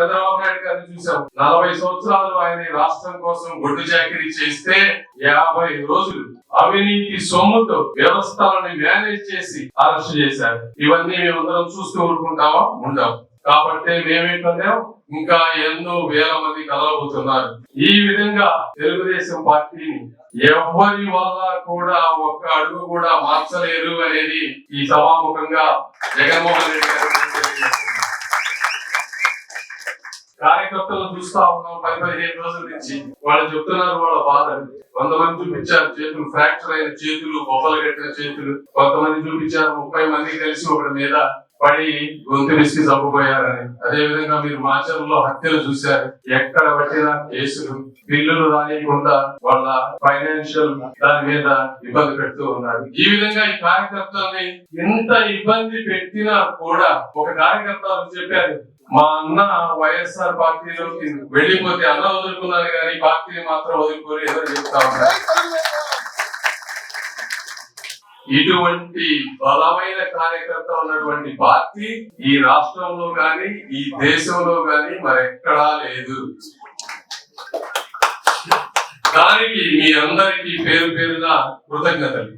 చంద్రబాబు నాయుడు గారిని చూసాం. 40 సంవత్సరాలు ఆయన రాష్ట్రం కోసం గొడ్డు చాకిరీ చేస్తే 50 రోజులు అవినీతి సొమ్ముతో వ్యవస్థలను మేనేజ్ చేసి అరెస్ట్ చేశారు. ఇవన్నీ మేమందరం చూస్తూ ఊరుకుంటామా? ఉండవు. కాబట్టి మేమేంటంటే ఇంకా ఎన్నో వేల మంది కదలబోతున్నారు. ఈ విధంగా తెలుగుదేశం పార్టీని ఎవరి వల్ల కూడా ఒక్క అడుగు కూడా మార్చలేరు అనేది ఈ సభాముఖంగా జగన్మోహన్ రెడ్డి గారు కార్యకర్తలను చూస్తా ఉన్నాం. 10-15 రోజుల నుంచి వాళ్ళు చెప్తున్నారు వాళ్ళ బాధలు. కొంతమంది చూపించారు చేతులు ఫ్రాక్చర్ అయిన చేతులు, బొబ్బలు కట్టిన చేతులు. కొంతమంది చూపించారు 30 మంది కలిసి ఒకటి మీద పడి గొంతు విసికి చంపబోయారని. అదే విధంగా మీరు మాచర్లలో హత్యలు చూశారు. ఎక్కడ పట్టిన కేసులు, బిల్లులు రానియకుండా వాళ్ళ ఫైనాన్షియల్ దాని మీద ఇబ్బంది పెడుతూ ఉన్నారు. ఈ విధంగా ఈ కార్యకర్తల్ని ఎంత ఇబ్బంది పెట్టినా కూడా ఒక కార్యకర్త చెప్పారు, మా అన్న వైఎస్ఆర్ పార్టీలోకి వెళ్ళిపోతే అన్న వదులుకున్నారు కానీ పార్టీని మాత్రం వదులుకోలేదని చెప్తా ఉన్నారు. ఇటువంటి బలమైన కార్యకర్త ఉన్నటువంటి పార్టీ ఈ రాష్ట్రంలో గాని ఈ దేశంలో గాని మరెక్కడా లేదు. దానికి మీ అందరికీ పేరు పేరున కృతజ్ఞతలు.